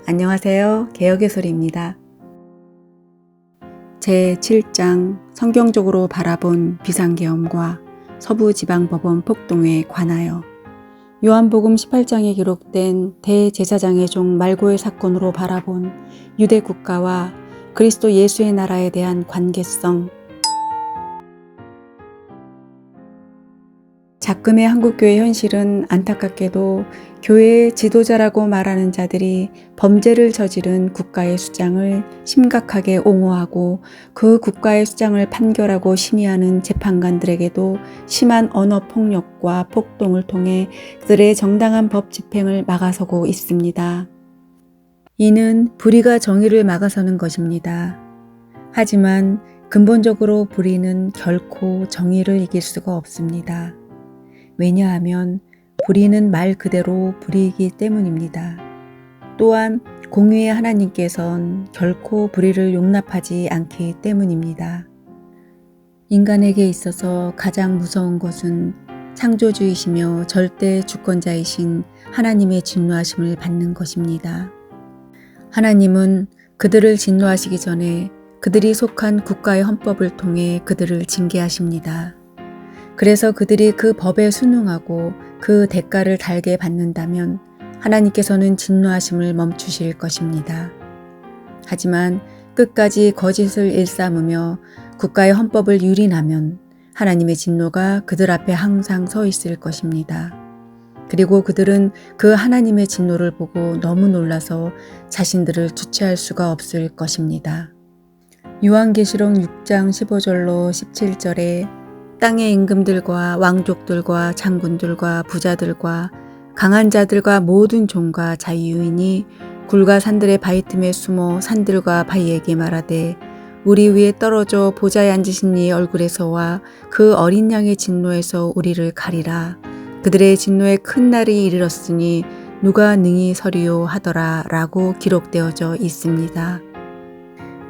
안녕하세요. 개혁의 소리입니다. 제7장 성경적으로 바라본 비상계엄과 서부지방법원 폭동에 관하여 요한복음 18장에 기록된 대제사장의 종 말고의 사건으로 바라본 유대 국가와 그리스도 예수의 나라에 대한 관계성. 작금의 한국교회 현실은 안타깝게도 교회의 지도자라고 말하는 자들이 범죄를 저지른 국가의 수장을 심각하게 옹호하고 그 국가의 수장을 판결하고 심의하는 재판관들에게도 심한 언어폭력과 폭동을 통해 그들의 정당한 법 집행을 막아서고 있습니다. 이는 불의가 정의를 막아서는 것입니다. 하지만 근본적으로 불의는 결코 정의를 이길 수가 없습니다. 왜냐하면 불의는 말 그대로 불의이기 때문입니다. 또한 공의의 하나님께선 결코 불의를 용납하지 않기 때문입니다. 인간에게 있어서 가장 무서운 것은 창조주이시며 절대 주권자이신 하나님의 진노하심을 받는 것입니다. 하나님은 그들을 진노하시기 전에 그들이 속한 국가의 헌법을 통해 그들을 징계하십니다. 그래서 그들이 그 법에 순응하고 그 대가를 달게 받는다면 하나님께서는 진노하심을 멈추실 것입니다. 하지만 끝까지 거짓을 일삼으며 국가의 헌법을 유린하면 하나님의 진노가 그들 앞에 항상 서 있을 것입니다. 그리고 그들은 그 하나님의 진노를 보고 너무 놀라서 자신들을 주체할 수가 없을 것입니다. 요한계시록 6장 15절로 17절에 땅의 임금들과 왕족들과 장군들과 부자들과 강한 자들과 모든 종과 자유인이 굴과 산들의 바위 틈에 숨어 산들과 바위에게 말하되 우리 위에 떨어져 보좌에 앉으신 이의 얼굴에서와 그 어린 양의 진노에서 우리를 가리라. 그들의 진노에 큰 날이 이르렀으니 누가 능히 서리요 하더라 라고 기록되어져 있습니다.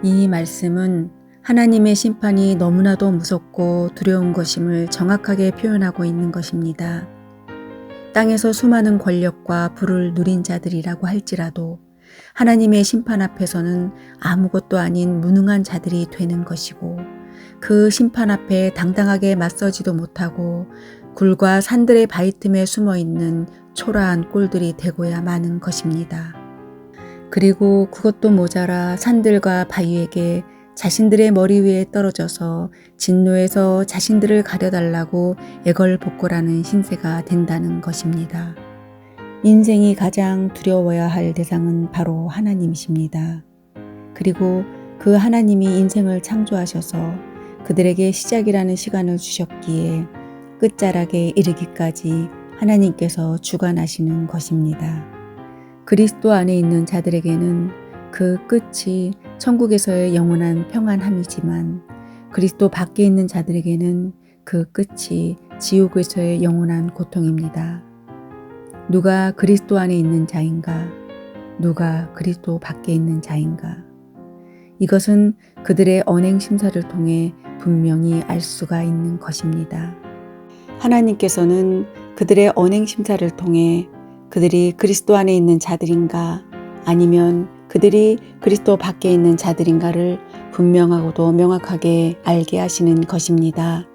이 말씀은 하나님의 심판이 너무나도 무섭고 두려운 것임을 정확하게 표현하고 있는 것입니다. 땅에서 수많은 권력과 부를 누린 자들이라고 할지라도 하나님의 심판 앞에서는 아무것도 아닌 무능한 자들이 되는 것이고 그 심판 앞에 당당하게 맞서지도 못하고 굴과 산들의 바위 틈에 숨어있는 초라한 꼴들이 되고야 마는 것입니다. 그리고 그것도 모자라 산들과 바위에게 자신들의 머리 위에 떨어져서 진노에서 자신들을 가려달라고 애걸복걸하는 신세가 된다는 것입니다. 인생이 가장 두려워야 할 대상은 바로 하나님이십니다. 그리고 그 하나님이 인생을 창조하셔서 그들에게 시작이라는 시간을 주셨기에 끝자락에 이르기까지 하나님께서 주관하시는 것입니다. 그리스도 안에 있는 자들에게는 그 끝이 천국에서의 영원한 평안함이지만 그리스도 밖에 있는 자들에게는 그 끝이 지옥에서의 영원한 고통입니다. 누가 그리스도 안에 있는 자인가? 누가 그리스도 밖에 있는 자인가? 이것은 그들의 언행 심사를 통해 분명히 알 수가 있는 것입니다. 하나님께서는 그들의 언행 심사를 통해 그들이 그리스도 안에 있는 자들인가 아니면 그들이 그리스도 밖에 있는 자들인가를 분명하고도 명확하게 알게 하시는 것입니다.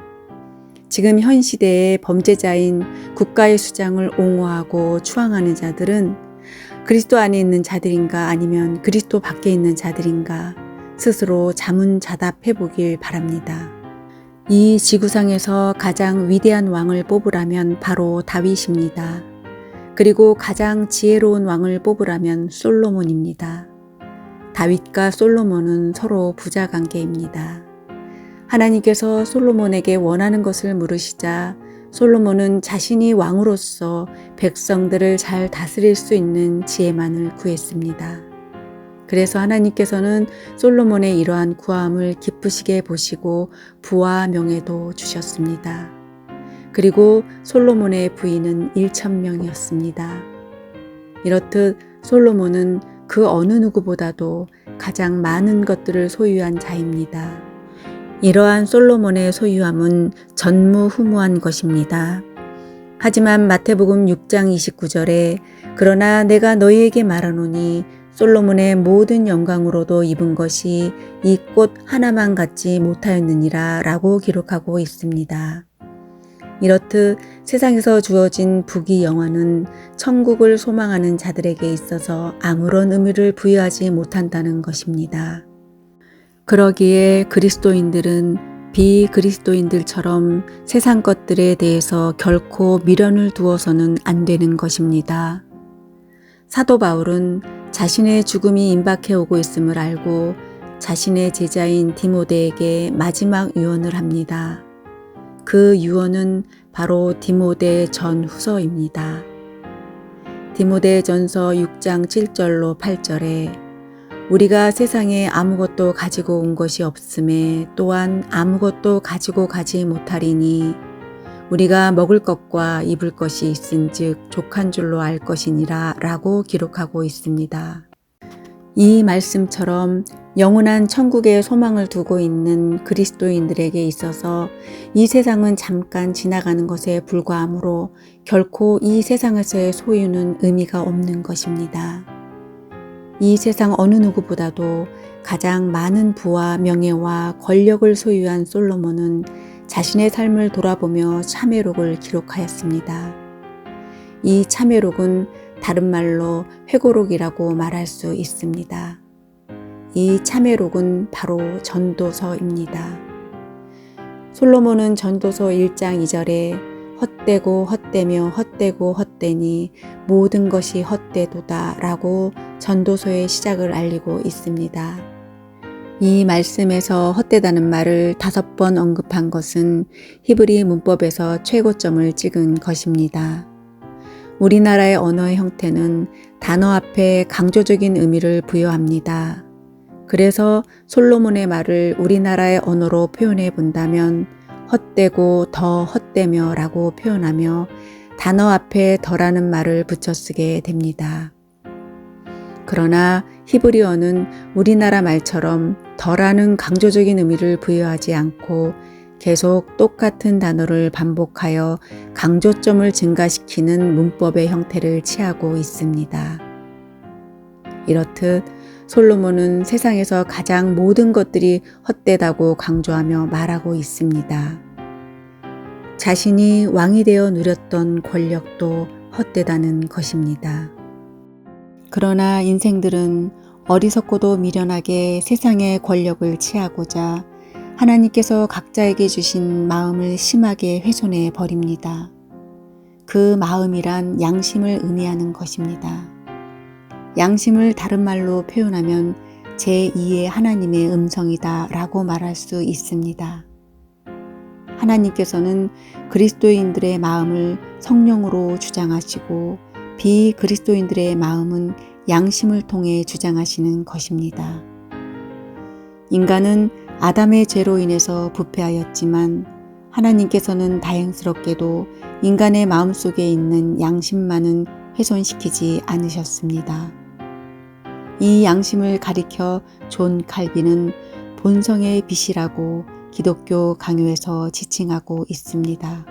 지금 현 시대의 범죄자인 국가의 수장을 옹호하고 추앙하는 자들은 그리스도 안에 있는 자들인가 아니면 그리스도 밖에 있는 자들인가 스스로 자문자답해 보길 바랍니다. 이 지구상에서 가장 위대한 왕을 뽑으라면 바로 다윗입니다. 그리고 가장 지혜로운 왕을 뽑으라면 솔로몬입니다. 다윗과 솔로몬은 서로 부자 관계입니다. 하나님께서 솔로몬에게 원하는 것을 물으시자 솔로몬은 자신이 왕으로서 백성들을 잘 다스릴 수 있는 지혜만을 구했습니다. 그래서 하나님께서는 솔로몬의 이러한 구함을 기쁘시게 보시고 부와 명예도 주셨습니다. 그리고 솔로몬의 부인은 1,000명이었습니다. 이렇듯 솔로몬은 그 어느 누구보다도 가장 많은 것들을 소유한 자입니다. 이러한 솔로몬의 소유함은 전무후무한 것입니다. 하지만 마태복음 6장 29절에 그러나 내가 너희에게 말하노니 솔로몬의 모든 영광으로도 입은 것이 이 꽃 하나만 갖지 못하였느니라 라고 기록하고 있습니다. 이렇듯 세상에서 주어진 부귀 영화는 천국을 소망하는 자들에게 있어서 아무런 의미를 부여하지 못한다는 것입니다. 그러기에 그리스도인들은 비그리스도인들처럼 세상 것들에 대해서 결코 미련을 두어서는 안 되는 것입니다. 사도 바울은 자신의 죽음이 임박해 오고 있음을 알고 자신의 제자인 디모데에게 마지막 유언을 합니다. 그 유언은 바로 디모데 전후서입니다. 디모데 전서 6장 7절로 8절에 우리가 세상에 아무것도 가지고 온 것이 없음에 또한 아무것도 가지고 가지 못하리니 우리가 먹을 것과 입을 것이 있은즉 족한 줄로 알 것이니라 라고 기록하고 있습니다. 이 말씀처럼 영원한 천국의 소망을 두고 있는 그리스도인들에게 있어서 이 세상은 잠깐 지나가는 것에 불과하므로 결코 이 세상에서의 소유는 의미가 없는 것입니다. 이 세상 어느 누구보다도 가장 많은 부와 명예와 권력을 소유한 솔로몬은 자신의 삶을 돌아보며 참회록을 기록하였습니다. 이 참회록은 다른 말로 회고록이라고 말할 수 있습니다. 이 참회록은 바로 전도서입니다. 솔로몬은 전도서 1장 2절에 헛되고 헛되며 헛되고 헛되니 모든 것이 헛되도다 라고 전도서의 시작을 알리고 있습니다. 이 말씀에서 헛되다는 말을 5번 언급한 것은 히브리 문법에서 최고점을 찍은 것입니다. 우리나라의 언어의 형태는 단어 앞에 강조적인 의미를 부여합니다. 그래서 솔로몬의 말을 우리나라의 언어로 표현해 본다면 헛되고 더 헛되며 라고 표현하며 단어 앞에 더라는 말을 붙여 쓰게 됩니다. 그러나 히브리어는 우리나라 말처럼 더라는 강조적인 의미를 부여하지 않고 계속 똑같은 단어를 반복하여 강조점을 증가시키는 문법의 형태를 취하고 있습니다. 이렇듯 솔로몬은 세상에서 가장 모든 것들이 헛되다고 강조하며 말하고 있습니다. 자신이 왕이 되어 누렸던 권력도 헛되다는 것입니다. 그러나 인생들은 어리석고도 미련하게 세상의 권력을 취하고자 하나님께서 각자에게 주신 마음을 심하게 훼손해 버립니다. 그 마음이란 양심을 의미하는 것입니다. 양심을 다른 말로 표현하면 제2의 하나님의 음성이다 라고 말할 수 있습니다. 하나님께서는 그리스도인들의 마음을 성령으로 주장하시고 비그리스도인들의 마음은 양심을 통해 주장하시는 것입니다. 인간은 아담의 죄로 인해서 부패하였지만 하나님께서는 다행스럽게도 인간의 마음속에 있는 양심만은 훼손시키지 않으셨습니다. 이 양심을 가리켜 존 칼빈은 본성의 빛이라고 기독교 강요에서 지칭하고 있습니다.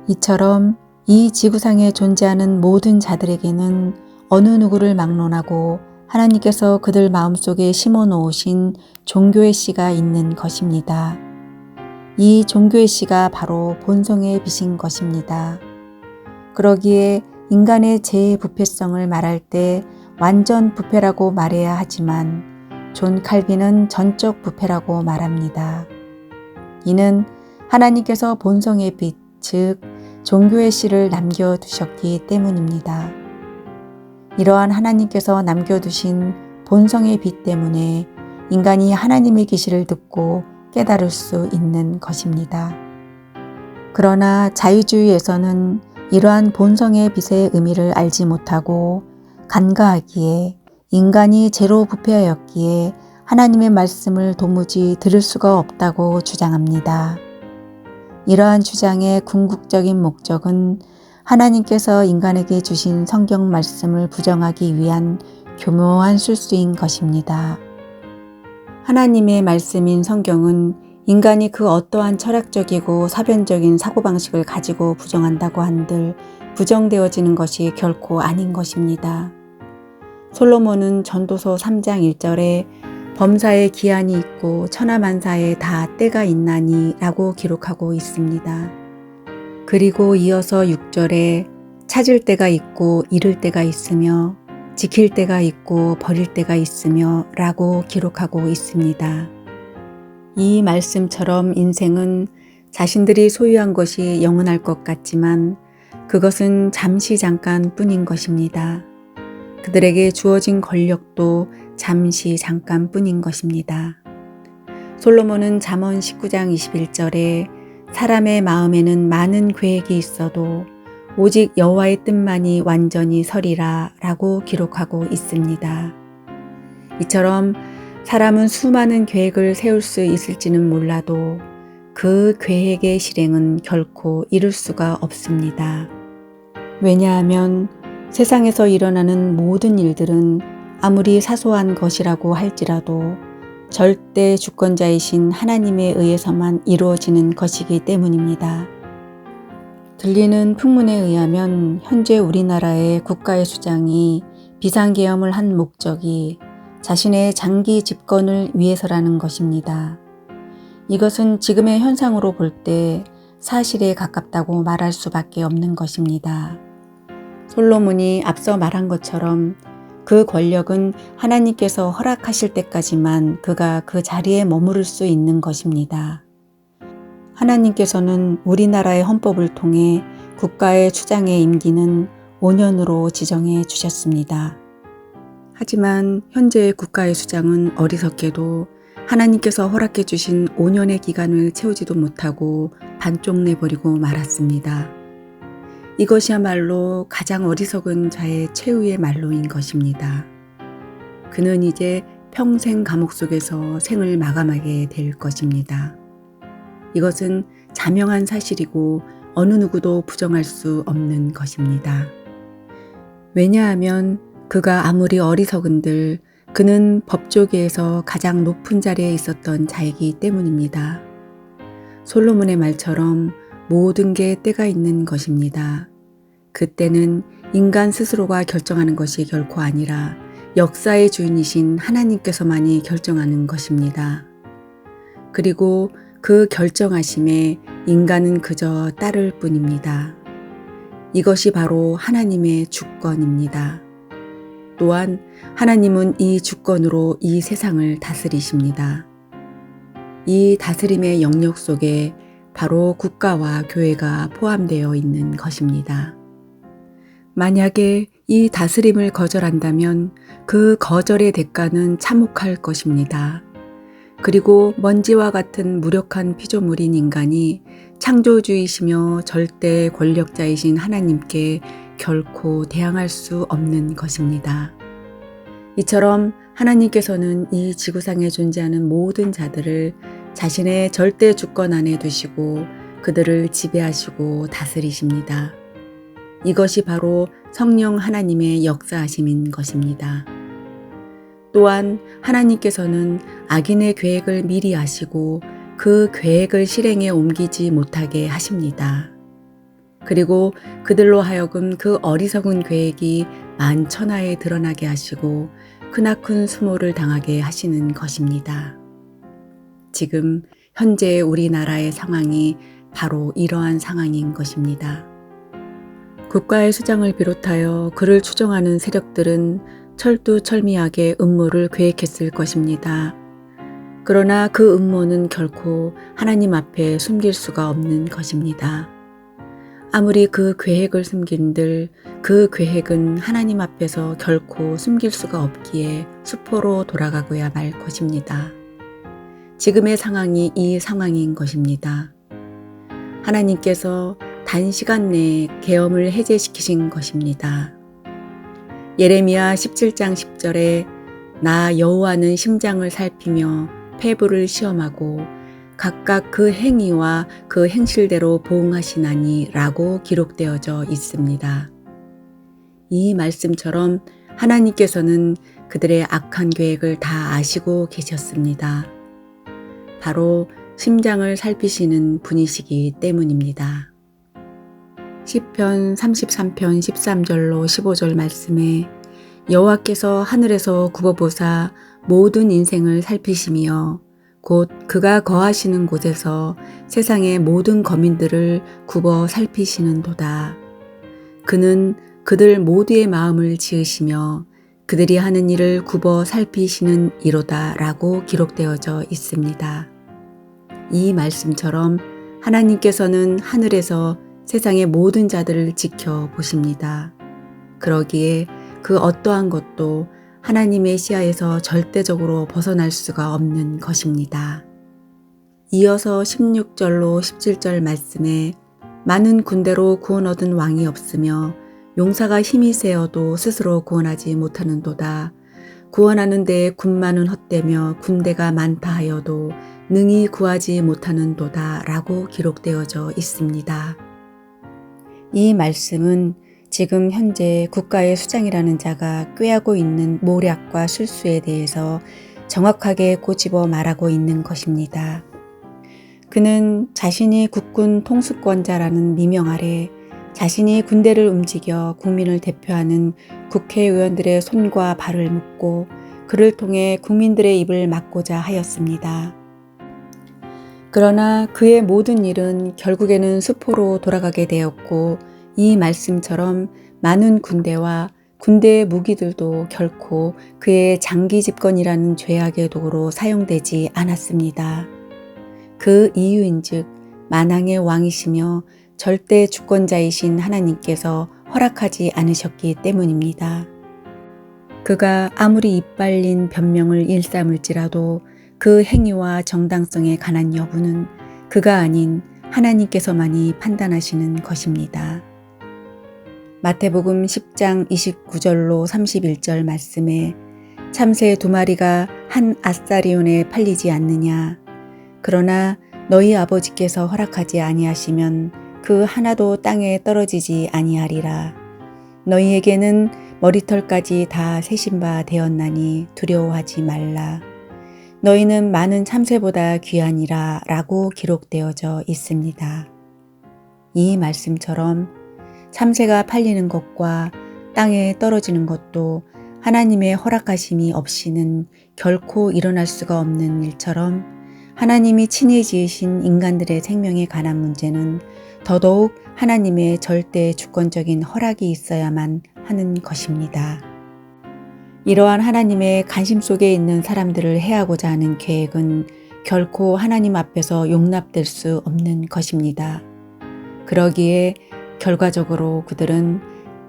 이처럼 이 지구상에 존재하는 모든 자들에게는 어느 누구를 막론하고 하나님께서 그들 마음속에 심어 놓으신 종교의 씨가 있는 것입니다. 이 종교의 씨가 바로 본성의 빛인 것입니다. 그러기에 인간의 죄의 부패성을 말할 때 완전 부패라고 말해야 하지만 존 칼빈은 전적 부패라고 말합니다. 이는 하나님께서 본성의 빛, 즉 종교의 씨를 남겨두셨기 때문입니다. 이러한 하나님께서 남겨두신 본성의 빛 때문에 인간이 하나님의 계시를 듣고 깨달을 수 있는 것입니다. 그러나 자유주의에서는 이러한 본성의 빛의 의미를 알지 못하고 간과하기에 인간이 죄로 부패하였기에 하나님의 말씀을 도무지 들을 수가 없다고 주장합니다. 이러한 주장의 궁극적인 목적은 하나님께서 인간에게 주신 성경 말씀을 부정하기 위한 교묘한 술수인 것입니다. 하나님의 말씀인 성경은 인간이 그 어떠한 철학적이고 사변적인 사고방식을 가지고 부정한다고 한들 부정되어지는 것이 결코 아닌 것입니다. 솔로몬은 전도서 3장 1절에 범사에 기한이 있고 천하만사에 다 때가 있나니 라고 기록하고 있습니다. 그리고 이어서 6절에 찾을 때가 있고 잃을 때가 있으며 지킬 때가 있고 버릴 때가 있으며 라고 기록하고 있습니다. 이 말씀처럼 인생은 자신들이 소유한 것이 영원할 것 같지만 그것은 잠시 잠깐 뿐인 것입니다. 그들에게 주어진 권력도 잠시 잠깐 뿐인 것입니다. 솔로몬은 잠언 19장 21절에 사람의 마음에는 많은 계획이 있어도 오직 여호와의 뜻만이 완전히 서리라 라고 기록하고 있습니다. 이처럼 사람은 수많은 계획을 세울 수 있을지는 몰라도 그 계획의 실행은 결코 이룰 수가 없습니다. 왜냐하면 세상에서 일어나는 모든 일들은 아무리 사소한 것이라고 할지라도 절대 주권자이신 하나님에 의해서만 이루어지는 것이기 때문입니다. 들리는 풍문에 의하면 현재 우리나라의 국가의 수장이 비상계엄을 한 목적이 자신의 장기 집권을 위해서라는 것입니다. 이것은 지금의 현상으로 볼 때 사실에 가깝다고 말할 수밖에 없는 것입니다. 솔로몬이 앞서 말한 것처럼 그 권력은 하나님께서 허락하실 때까지만 그가 그 자리에 머무를 수 있는 것입니다. 하나님께서는 우리나라의 헌법을 통해 국가의 수장의 임기는 5년으로 지정해 주셨습니다. 하지만 현재의 국가의 수장은 어리석게도 하나님께서 허락해 주신 5년의 기간을 채우지도 못하고 반쪽 내버리고 말았습니다. 이것이야말로 가장 어리석은 자의 최후의 말로인 것입니다. 그는 이제 평생 감옥 속에서 생을 마감하게 될 것입니다. 이것은 자명한 사실이고 어느 누구도 부정할 수 없는 것입니다. 왜냐하면 그가 아무리 어리석은들 그는 법조계에서 가장 높은 자리에 있었던 자이기 때문입니다. 솔로몬의 말처럼 모든 게 때가 있는 것입니다. 그때는 인간 스스로가 결정하는 것이 결코 아니라 역사의 주인이신 하나님께서만이 결정하는 것입니다. 그리고 그 결정하심에 인간은 그저 따를 뿐입니다. 이것이 바로 하나님의 주권입니다. 또한 하나님은 이 주권으로 이 세상을 다스리십니다. 이 다스림의 영역 속에 바로 국가와 교회가 포함되어 있는 것입니다. 만약에 이 다스림을 거절한다면 그 거절의 대가는 참혹할 것입니다. 그리고 먼지와 같은 무력한 피조물인 인간이 창조주이시며 절대 권력자이신 하나님께 결코 대항할 수 없는 것입니다. 이처럼 하나님께서는 이 지구상에 존재하는 모든 자들을 자신의 절대 주권 안에 두시고 그들을 지배하시고 다스리십니다. 이것이 바로 성령 하나님의 역사하심인 것입니다. 또한 하나님께서는 악인의 계획을 미리 아시고 그 계획을 실행에 옮기지 못하게 하십니다. 그리고 그들로 하여금 그 어리석은 계획이 만천하에 드러나게 하시고 크나큰 수모를 당하게 하시는 것입니다. 지금 현재 우리나라의 상황이 바로 이러한 상황인 것입니다. 국가의 수장을 비롯하여 그를 추종하는 세력들은 철두철미하게 음모를 계획했을 것입니다. 그러나 그 음모는 결코 하나님 앞에 숨길 수가 없는 것입니다. 아무리 그 계획을 숨긴들 그 계획은 하나님 앞에서 결코 숨길 수가 없기에 수포로 돌아가고야 말 것입니다. 지금의 상황이 이 상황인 것입니다. 하나님께서 단시간 내에 계엄을 해제시키신 것입니다. 예레미야 17장 10절에 나 여호와는 심장을 살피며 폐부를 시험하고 각각 그 행위와 그 행실대로 보응하시나니 라고 기록되어져 있습니다. 이 말씀처럼 하나님께서는 그들의 악한 계획을 다 아시고 계셨습니다. 바로 심장을 살피시는 분이시기 때문입니다. 시편 33편 13절로 15절 말씀에 여호와께서 하늘에서 굽어보사 모든 인생을 살피시며 곧 그가 거하시는 곳에서 세상의 모든 거민들을 굽어 살피시는도다. 그는 그들 모두의 마음을 지으시며 그들이 하는 일을 굽어 살피시는 이로다 라고 기록되어져 있습니다. 이 말씀처럼 하나님께서는 하늘에서 세상의 모든 자들을 지켜보십니다. 그러기에 그 어떠한 것도 하나님의 시야에서 절대적으로 벗어날 수가 없는 것입니다. 이어서 16절로 17절 말씀에 많은 군대로 구원 얻은 왕이 없으며 용사가 힘이 세어도 스스로 구원하지 못하는도다. 구원하는 데에 군마는 헛되며 군대가 많다 하여도 능히 구하지 못하는도다 라고 기록되어져 있습니다. 이 말씀은 지금 현재 국가의 수장이라는 자가 꾀하고 있는 모략과 실수에 대해서 정확하게 꼬집어 말하고 있는 것입니다. 그는 자신이 국군 통수권자라는 미명 아래 자신이 군대를 움직여 국민을 대표하는 국회의원들의 손과 발을 묶고 그를 통해 국민들의 입을 막고자 하였습니다. 그러나 그의 모든 일은 결국에는 수포로 돌아가게 되었고 이 말씀처럼 많은 군대와 군대의 무기들도 결코 그의 장기 집권이라는 죄악의 도구로 사용되지 않았습니다. 그 이유인즉 만왕의 왕이시며 절대 주권자이신 하나님께서 허락하지 않으셨기 때문입니다. 그가 아무리 이빨린 변명을 일삼을지라도 그 행위와 정당성에 관한 여부는 그가 아닌 하나님께서만이 판단하시는 것입니다. 마태복음 10장 29절로 31절 말씀에 참새 2마리가 한 아사리온에 팔리지 않느냐. 그러나 너희 아버지께서 허락하지 아니하시면 그 하나도 땅에 떨어지지 아니하리라. 너희에게는 머리털까지 다 세신 바 되었나니 두려워하지 말라. 너희는 많은 참새보다 귀하니라 라고 기록되어져 있습니다. 이 말씀처럼 참새가 팔리는 것과 땅에 떨어지는 것도 하나님의 허락하심이 없이는 결코 일어날 수가 없는 일처럼 하나님이 친히 지으신 인간들의 생명에 관한 문제는 더더욱 하나님의 절대 주권적인 허락이 있어야만 하는 것입니다. 이러한 하나님의 관심 속에 있는 사람들을 해하고자 하는 계획은 결코 하나님 앞에서 용납될 수 없는 것입니다. 그러기에 결과적으로 그들은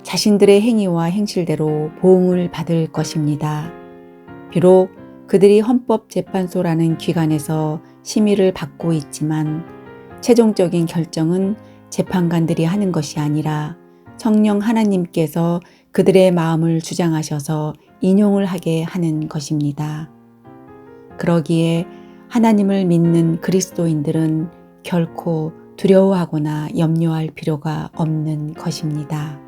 자신들의 행위와 행실대로 보응을 받을 것입니다. 비록 그들이 헌법재판소라는 기관에서 심의를 받고 있지만 최종적인 결정은 재판관들이 하는 것이 아니라 성령 하나님께서 그들의 마음을 주장하셔서 인용을 하게 하는 것입니다. 그러기에 하나님을 믿는 그리스도인들은 결코 두려워하거나 염려할 필요가 없는 것입니다.